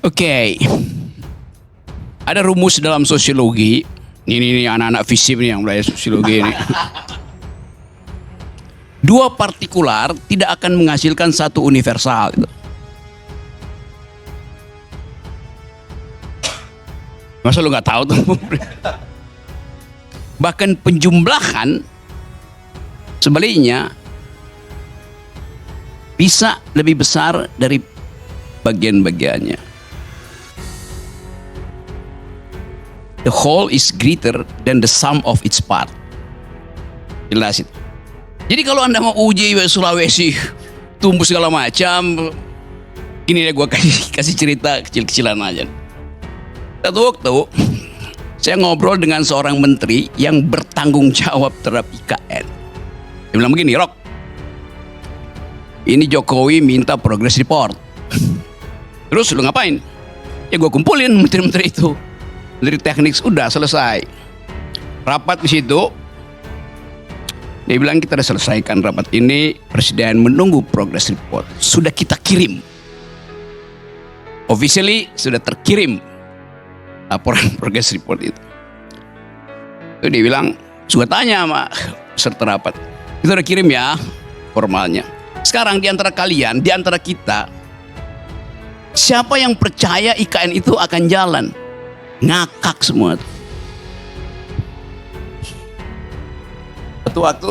Oke. Ada rumus dalam sosiologi. Ini anak-anak FISIP nih yang belajar sosiologi ini. Dua partikular tidak akan menghasilkan satu universal. Masa lu nggak tahu tuh? Bahkan penjumlahan sebaliknya bisa lebih besar dari bagian-bagiannya. The whole is greater than the sum of its part. Jelas itu. Jadi kalau Anda mau uji Sulawesi tumbuh segala macam, ini deh gue kasih cerita kecil-kecilan aja. Satu waktu saya ngobrol dengan seorang menteri yang bertanggung jawab terhadap IKN. Dia bilang begini, Rok, ini Jokowi minta progress report. Terus lu ngapain? Ya gue kumpulin menteri-menteri itu. Menteri teknik udah selesai. Rapat di situ. Dia bilang kita sudah selesaikan rapat ini. Presiden menunggu progress report. Sudah kita kirim. Officially sudah terkirim laporan progress report itu. Itu dia bilang, sudah tanya sama peserta rapat. Kita udah kirim ya formalnya. Sekarang di antara kalian, di antara kita, siapa yang percaya IKN itu akan jalan? Ngakak semua. Suatu waktu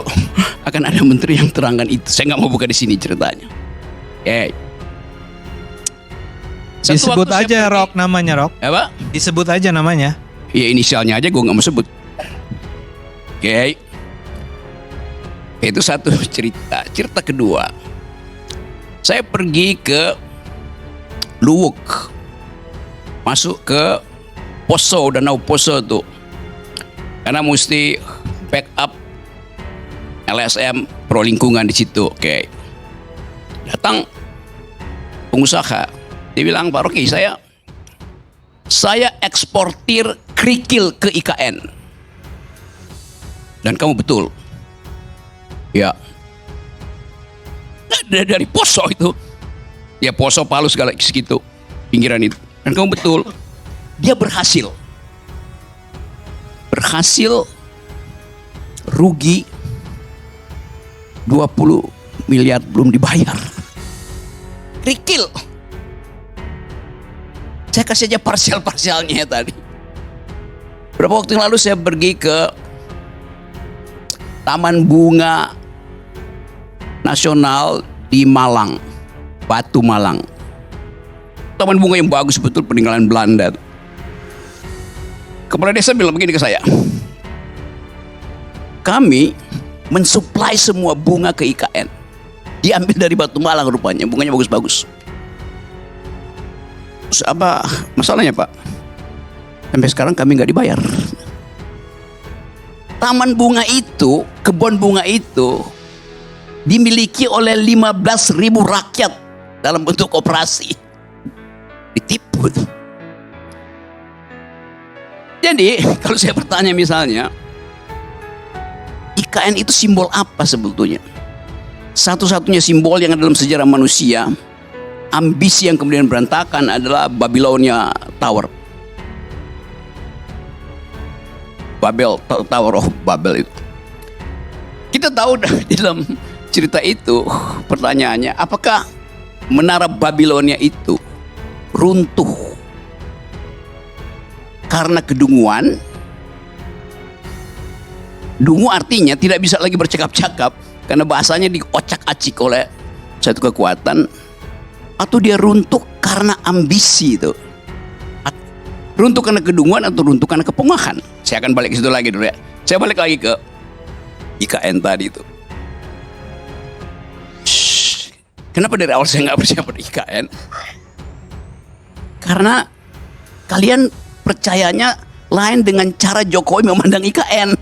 akan ada menteri yang terangkan itu. Saya nggak mau buka di sini ceritanya. Disebut aja Rok namanya, Rok. Apa? Disebut aja namanya. Ya inisialnya aja gue nggak mau sebut. Oke. Itu satu cerita. Cerita kedua, saya pergi ke Luwuk, masuk ke Poso, Danau Poso tuh, karena mesti backup LSM pro lingkungan di situ. Oke. Datang pengusaha, dia bilang, Pak Rocky, saya eksportir kerikil ke IKN. Dan kamu betul. Ya. Dari Poso itu. Ya Poso, Palu segala segitu. Pinggiran itu. Dan kamu betul. Dia berhasil. Berhasil rugi 20 miliar belum dibayar. Kerikil. Saya kasih aja parsial-parsialnya tadi. Berapa waktu yang lalu saya pergi ke Taman Bunga Nasional di Malang, Batu Malang. Taman bunga yang bagus betul, peninggalan Belanda. Kepala desa bilang begini ke saya, kami mensuplai semua bunga ke IKN. Diambil dari Batu Malang rupanya, bunganya bagus-bagus. Terus apa masalahnya Pak? Sampai sekarang kami nggak dibayar. Taman bunga itu, kebun bunga itu dimiliki oleh 15.000 rakyat dalam bentuk koperasi. Ditipu. Jadi kalau saya bertanya misalnya, IKN itu simbol apa sebetulnya? Satu-satunya simbol yang ada dalam sejarah manusia, ambisi yang kemudian berantakan adalah Babilonia Tower. Tower of Babel itu. Kita tahu di dalam cerita itu, pertanyaannya, apakah menara Babilonia itu runtuh karena kedunguan? Dungu artinya tidak bisa lagi bercakap-cakap karena bahasanya diocak-acik oleh satu kekuatan, atau dia runtuh karena ambisi itu? Runtuh karena kedunguan atau runtuh karena kepungahan? Saya akan balik ke situ lagi dulu ya. Saya balik lagi ke IKN tadi itu. Kenapa dari awal saya nggak percaya pada IKN? Karena kalian percayanya lain dengan cara Jokowi memandang IKN.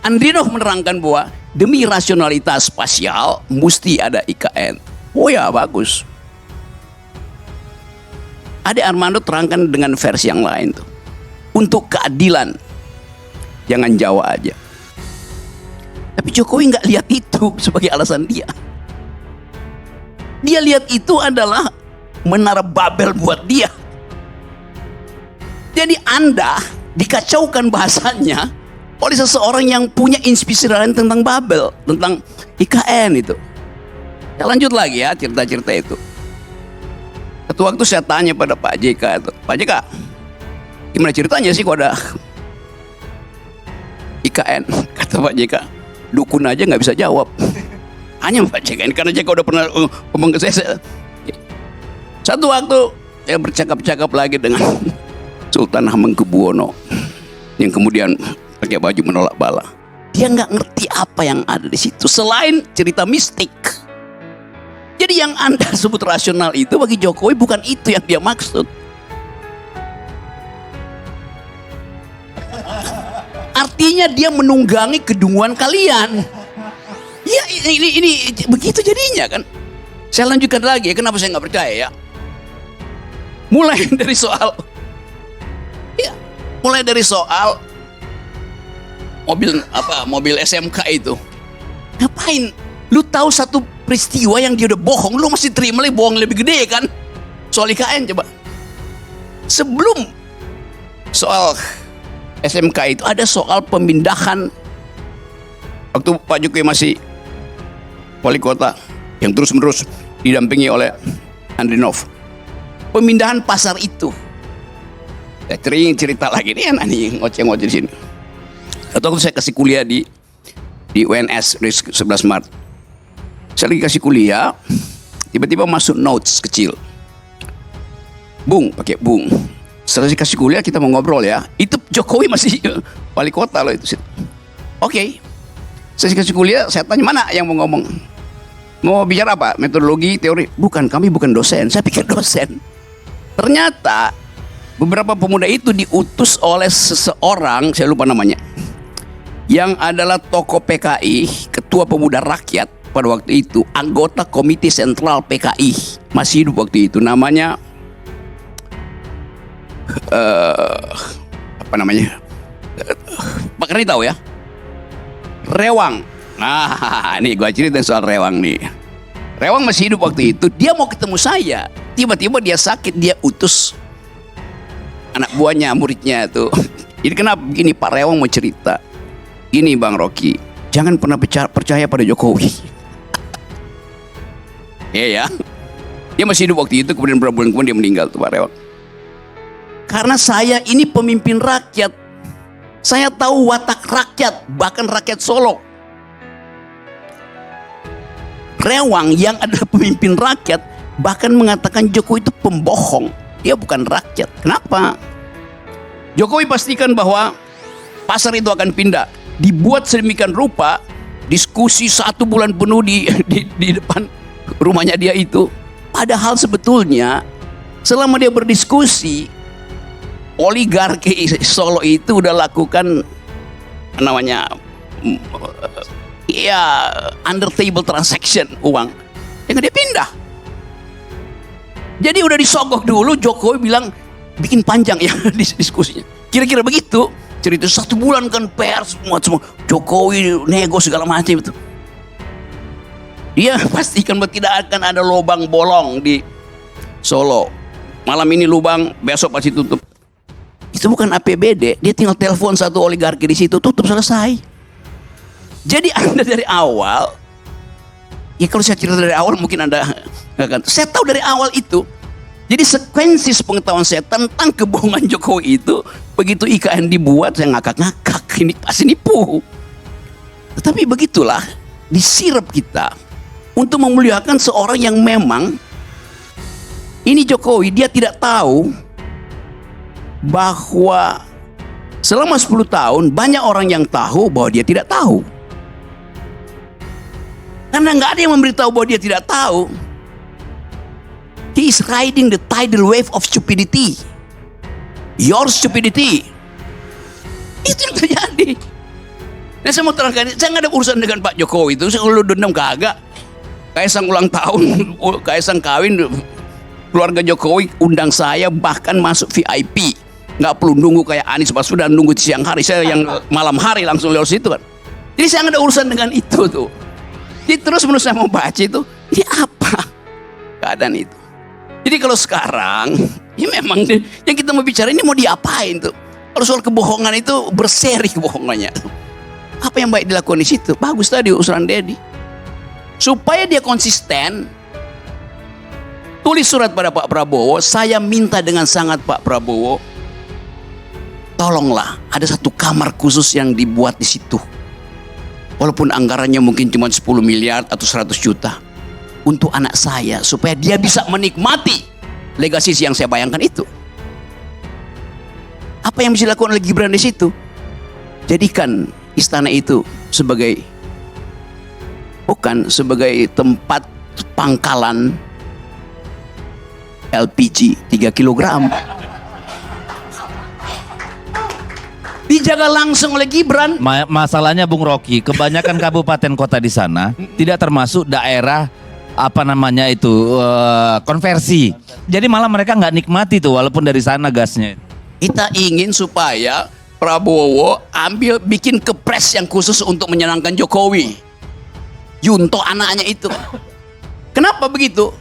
Andrinov menerangkan bahwa demi rasionalitas spasial mesti ada IKN. Oh ya, bagus. Ade Armando terangkan dengan versi yang lain tuh. Untuk keadilan, jangan Jawa aja. Tapi Jokowi nggak lihat itu sebagai alasan dia. Dia lihat itu adalah menara Babel buat dia. Jadi Anda dikacaukan bahasanya oleh seseorang yang punya inspirasi lain tentang Babel, tentang IKN itu. Ya, lanjut lagi ya cerita-cerita itu. Satu waktu saya tanya pada Pak JK itu, Pak JK, gimana ceritanya sih kok ada IKN? Kata Pak JK, dukun aja nggak bisa jawab. Hanya Pak JK ini, karena JK udah pernah ngomong ke saya. Satu waktu saya bercakap-cakap lagi dengan Sultan Hamengkubuwono yang kemudian pakai baju menolak bala. Dia nggak ngerti apa yang ada di situ selain cerita mistik. Jadi yang Anda sebut rasional itu bagi Jokowi bukan itu yang dia maksud. Artinya dia menunggangi kedunguan kalian. Ya ini begitu jadinya kan. Saya lanjutkan lagi ya, kenapa saya nggak percaya ya. Mulai dari soal mobil SMK itu. Ngapain? Lu tahu satu peristiwa yang dia udah bohong, lu masih terima lagi bohong lebih gede kan? Soal IKN coba. Sebelum soal SMK itu ada soal pemindahan waktu Pak Jokowi masih wali kota yang terus-menerus didampingi oleh Andrinov. Pemindahan pasar itu. Saya sering cerita lagi nih, aneh ngoceh-ngoceh di sini. Atau waktu saya kasih kuliah di UNS 11 Maret. Saya lagi kasih kuliah, tiba-tiba masuk notes kecil. Bung, pakai Bung. Setelah saya kasih kuliah kita mau ngobrol ya. Itu Jokowi masih wali kota loh itu. Oke. Saya kasih kuliah, saya tanya mana yang mau ngomong. Mau bicara apa? Metodologi, teori? Bukan, kami bukan dosen. Saya pikir dosen. Ternyata beberapa pemuda itu diutus oleh seseorang, saya lupa namanya, yang adalah tokoh PKI, ketua pemuda rakyat pada waktu itu, anggota komite sentral PKI, masih hidup waktu itu, namanya apa namanya? Pak Karni tahu ya? Rewang. Nah, ini gua cerita soal Rewang nih. Rewang masih hidup waktu itu, dia mau ketemu saya. Tiba-tiba dia sakit, dia utus anak buahnya, muridnya tuh. Jadi kenapa begini, Pak Rewang mau cerita. Ini Bang Rocky, jangan pernah percaya pada Jokowi. Ya. Dia masih hidup waktu itu, kemudian beberapa bulan kemudian dia meninggal tuh Pak Rewang. Karena saya ini pemimpin rakyat. Saya tahu watak rakyat, bahkan rakyat Solo. Rewang yang adalah pemimpin rakyat bahkan mengatakan Jokowi itu pembohong. Dia bukan rakyat. Kenapa? Jokowi pastikan bahwa pasar itu akan pindah. Dibuat sedemikian rupa, diskusi 1 bulan penuh di depan rumahnya dia itu. Padahal sebetulnya selama dia berdiskusi, oligarki Solo itu udah lakukan namanya ya under table transaction uang yang dia pindah. Jadi udah disogok dulu, Jokowi bilang bikin panjang ya diskusinya. Kira-kira begitu. Cerita 1 bulan kan pers semua Jokowi nego segala macam itu. Dia pastikan bahwa tidak akan ada lubang bolong di Solo. Malam ini lubang, besok pasti tutup. Itu bukan APBD, dia tinggal telepon satu oligarki di situ, tutup, selesai. Jadi Anda dari awal, ya kalau saya cerita dari awal mungkin Anda nggak akan. Saya tahu dari awal itu. Jadi sekuensi pengetahuan saya tentang kebohongan Jokowi itu, begitu IKN dibuat saya ngakak-ngakak, ini pasti nipu. Tetapi begitulah, disirap kita untuk memuliakan seorang yang memang ini Jokowi, dia tidak tahu bahwa selama 10 tahun banyak orang yang tahu bahwa dia tidak tahu. Karena nggak ada yang memberitahu bahwa dia tidak tahu. He is riding the tidal wave of stupidity. Your stupidity. Itu yang terjadi. Nah, saya mau terangkan, saya nggak ada urusan dengan Pak Jokowi itu. Saya kalau dendam kagak. Kaisang ulang tahun, Kaisang kawin, keluarga Jokowi undang saya bahkan masuk VIP. Nggak perlu nunggu kayak Anies Baswedan nunggu di siang hari. Saya yang malam hari langsung lewat situ kan. Jadi saya nggak ada urusan dengan itu tuh. Jadi terus menurut saya mau baca itu, ini apa keadaan itu? Jadi kalau sekarang, ya memang yang kita mau bicara ini mau diapain tuh? Kalau soal kebohongan itu berseri kebohongannya. Apa yang baik dilakukan di situ? Bagus tadi usulan Dedi. Supaya dia konsisten, tulis surat pada Pak Prabowo. Saya minta dengan sangat Pak Prabowo, tolonglah ada satu kamar khusus yang dibuat di situ. Walaupun anggarannya mungkin cuma 10 miliar atau 100 juta. Untuk anak saya, supaya dia bisa menikmati legasi yang saya bayangkan itu. Apa yang bisa dilakukan oleh Gibran di situ? Jadikan istana itu sebagai, bukan sebagai tempat pangkalan LPG 3 kilogram. Dijaga langsung oleh Gibran. Masalahnya Bung Rocky, kebanyakan kabupaten kota di sana tidak termasuk daerah konversi. Jadi malah mereka nggak nikmati tuh walaupun dari sana gasnya. Kita ingin supaya Prabowo bikin kepres yang khusus untuk menyenangkan Jokowi. Yunto anaknya itu. Kenapa begitu?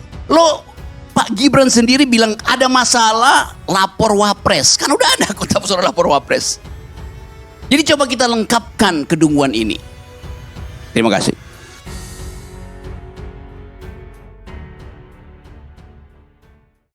Pak Gibran sendiri bilang ada masalah lapor Wapres. Kan udah ada kota surat lapor Wapres. Jadi coba kita lengkapkan kedunguan ini. Terima kasih.